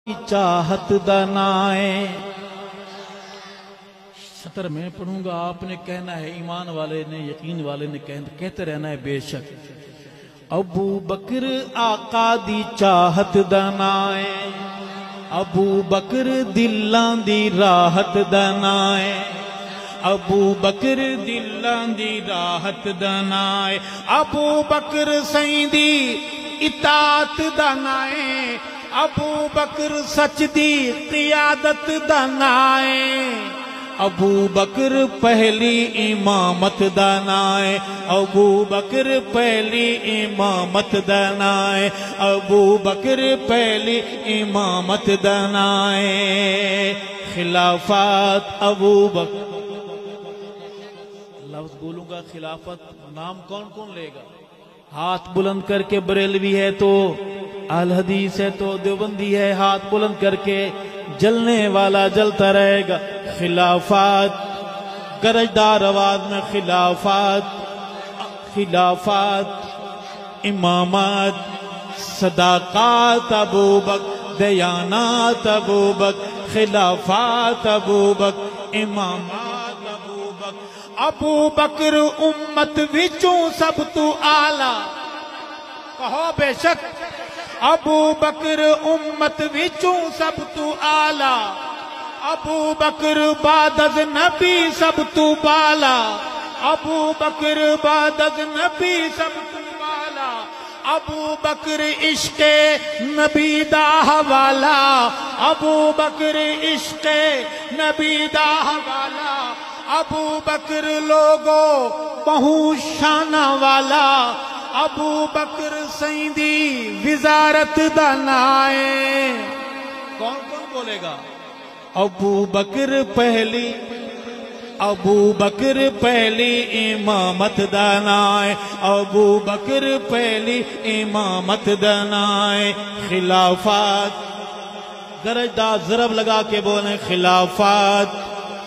چاہت دنائے. سطر میں پڑھوں گا، آپ نے کہنا ہے، ایمان والے نے، یقین والے نے کہتے رہنا ہے بے شک. ابو بکر آقا دی چاہت دنائے، ابو بکر دلاں دی راحت دنائے، ابو بکر دلاں دی راحت دنائے، ابو بکر سائیں دی اطاعت دنائے، ابو بکر سچ دی قیادت دنائے، ابو بکر پہلی امامت دنائے، ابو بکر پہلی امامت دنائے، ابو بکر پہلی امامت دنائے. خلافت ابو بکر، لفظ بولوں گا خلافت، نام کون کون لے گا؟ ہاتھ بلند کر کے بریلوی ہے تو، اہل حدیث ہے تو، دیوبندی ہے، ہاتھ بلند کر کے جلنے والا جلتا رہے گا. خلافت، گرجدار آواز میں خلافت، خلافت، امامت، صداقات ابو بکر، دیانات ابو بکر، خلافات ابو بکر، امامات ابو بکر. ابو بکر امت وچوں سب تو آلہ، کہو بے شک. ابو بکر امت وچوں سب تو آلہ، ابو بکر بعد از نبی سب تو بالا، ابو بکر بعد از نبی سب تو بالا، ابو بکر عشق نبی دا حوالہ، ابو بکر عشق نبی دا حوالہ، ابو بکر لوگو بہو شانہ والا، ابو بکر سیندی وزارت دنائے. کون کون بولے گا؟ ابو بکر پہلی، ابو بکر پہلی امامت دنائے، ابو بکر پہلی امامت دنائے. خلافت، گرجدار ضرب لگا کے بولیں خلافت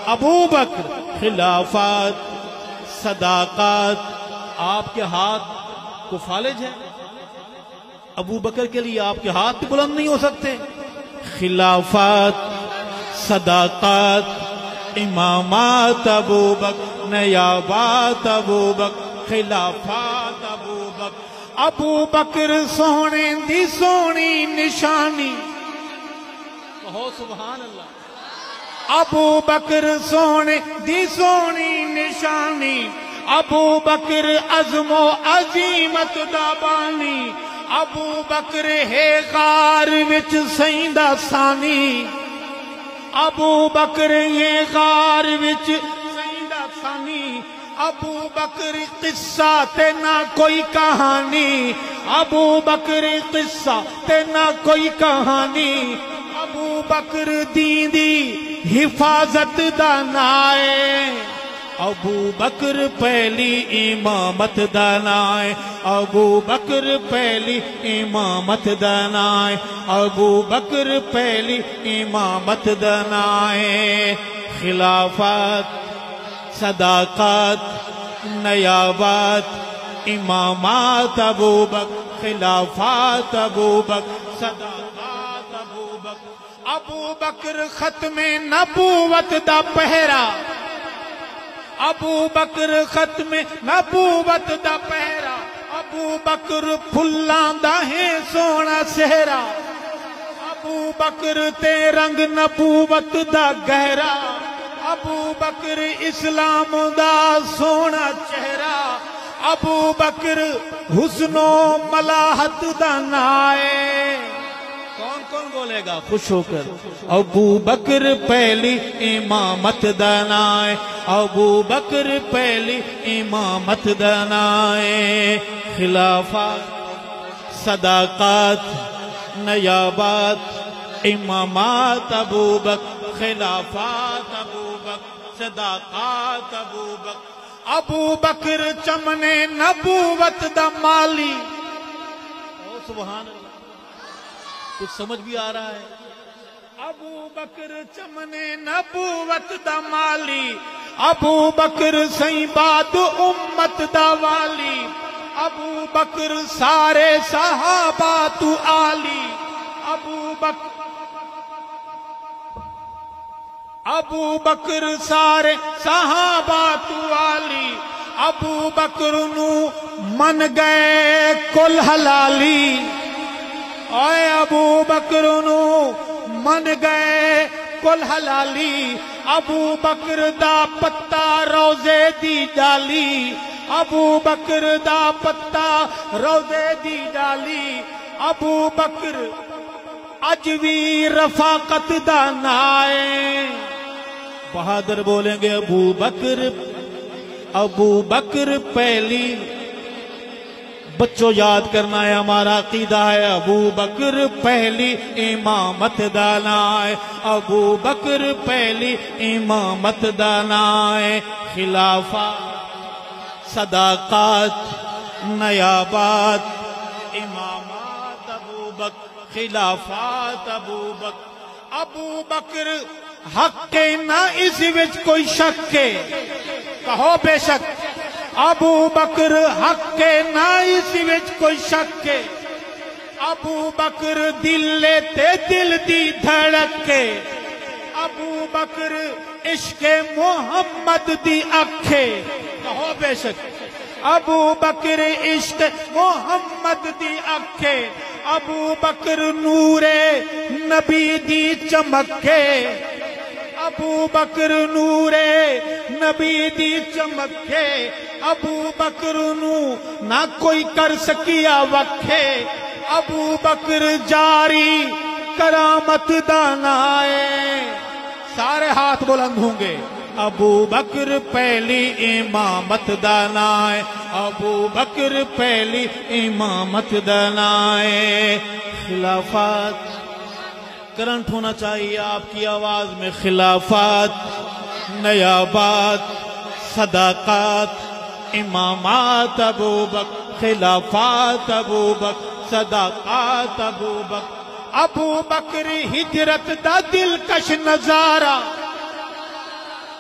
ابو بکر، خلافت، صداقت. آپ کے ہاتھ کو فالج ہے، ابو بکر کے لیے آپ کے ہاتھ بھی بلند نہیں ہو سکتے. خلافت، صداقت، امامات ابو بکر، نیابات ابو بکر، خلافات ابو بکر. ابو بکر سونے دی سونی نشانی، کہو سبحان اللہ. ابو بکر سونے دی سونی نشانی، ابو بکر عزم و عزیمت دا بانی، ابو بکر ہے غار وچ سیندہ ثانی، ابو بکر یہ غار وچ سیندہ ثانی. ابو بکر قصہ تے نہ کوئی کہانی، ابو بکر قصہ تے نہ کوئی کہانی، ابو بکر دین دی حفاظت دنائے، ابو بکر پہلی امامت دنائے، ابو بکر پہلی امامت دنائے، ابو بکر پہلی امامت دنائے. خلافت، صداقت، نیابت، امامات ابو بکر، خلافات ابو بکر، صداقات ابو بکر. ابو بکر ختم نبوت دا پہرا، ابو بکر ختم نبوت دا پہرا، ابو بکر پھلاں دا ہے سونا سہرا، ابو بکر تے رنگ نبوت دا گہرا، ابو بکر اسلام دا سونا چہرہ، ابو بکر حسن و ملاحت دا نائے. کون کون بولے گا خوش ہو کر؟ ابو بکر پہلی امامت دنائے، ابو بکر پہلی امامت دنائے. خلافت، صداقت، نیابت، امامات ابو بکر، خلافات ابو بکر، صداقات ابو بکر. ابو بکر چمن نبوت دا مالی، سبحان اللہ، کچھ سمجھ بھی آ رہا ہے؟ ابو بکر چمن نبوت دا مالی، ابو بکر سائیں بعد امت دا والی، ابو بکر سارے صحابہ تو عالی، ابو بکر ابو بکر سارے صحابہ تو والی ابو بکر نو من گئے کل حلالی اے ابو بکر نو من گئے کل حلالی ابو بکر دا پتا روزے دی ڈالی ابو بکر دا پتا روزے دی ڈالی ابو بکر اج بھی رفاقت دا نائے بہادر بولیں گے ابو بکر پہلی بچوں یاد کرنا ہے ہمارا عقیدہ ہے ابو بکر پہلی امامت دانا ہے ابو بکر پہلی امامت دانا ہے خلافہ صداقت نیابات امامات ابو بکر خلافات ابو بکر حق کے نہ اس وچ کوئی شک کے کہو بے شک ابو بکر حق کے نہ اس وچ کوئی شک کے ابو بکر دل لیتے دل دی دھڑک کے ابو بکر عشق محمد دی اکھے کہو بے شک ابو بکر عشق محمد دی اکھے ابو بکر نور نبی دی چمکے ابو بکر نور نبی دی چمکے ابو بکر نو نہ کوئی کر سکیا وکھے ابو بکر جاری کرامت دانائے سارے ہاتھ بلند ہوں گے ابو بکر پہلی امامت دانائے ابو بکر پہلی امامت دانائے خلافات کرنٹ ہونا چاہیے آپ کی آواز میں خلافات نیابات صداقات امامات ابو بکر خلافات ابو بکر صداقات ابو بکر ہجرت دا دلکش نظارہ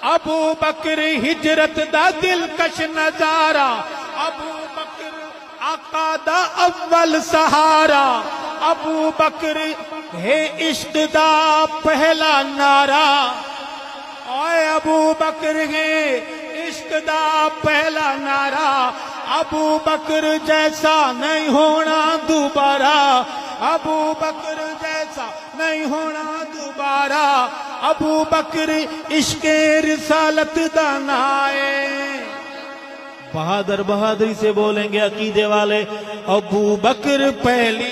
ابو بکر ہجرت دا دلکش نظارہ ابو بکر آقا دا اول سہارا ابو بکر ہے عشق دا پہلا نعرہ اے ابو بکر ہے عشق دا پہلا نعرہ ابو بکر جیسا نہیں ہونا دوبارہ ابو بکر جیسا نہیں ہونا دوبارہ ابو بکر عشق رسالت دانائے بہادر بہادری سے بولیں گے عقیدے والے ابو بکر پہلی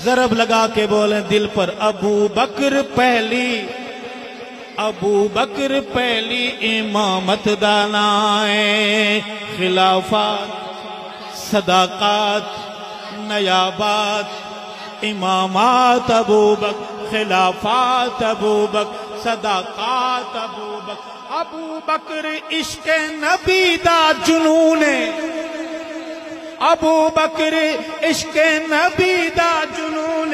ضرب لگا کے بولیں دل پر ابو بکر پہلی امامت دانائے خلافات صداقات نیابات امامات ابو بکر خلافات ابو بکر صداقات ابو بکر عشق نبی دا جنون ابو بکر عشق نبی دا جنون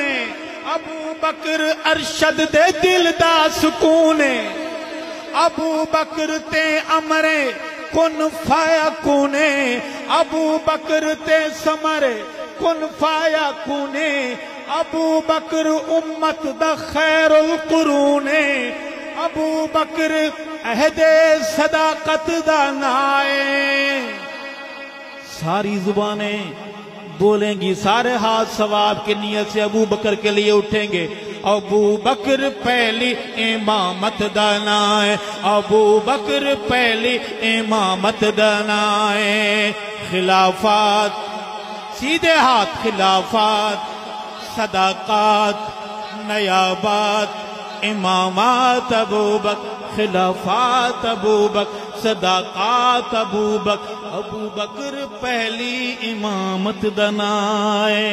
ابو بکر ارشد دے دل دا سکون ابو بکر تے امر کن فایا کونے ابو بکر تے سمر کن فایا کونے ابو بکر امت دا خیر القرون ابو بکر عہد صداقت دا نائے ساری زبانیں بولیں گی سارے ہاتھ ثواب کی نیت سے ابو بکر کے لیے اٹھیں گے ابو بکر پہلی امامت دانائے ابو بکر پہلی امامت دانائے خلافات سیدھے ہاتھ خلافات صداقات نیابات امامات ابو بکر خلافات ابو بکر صداقات ابو بکر پہلی امامت دانائے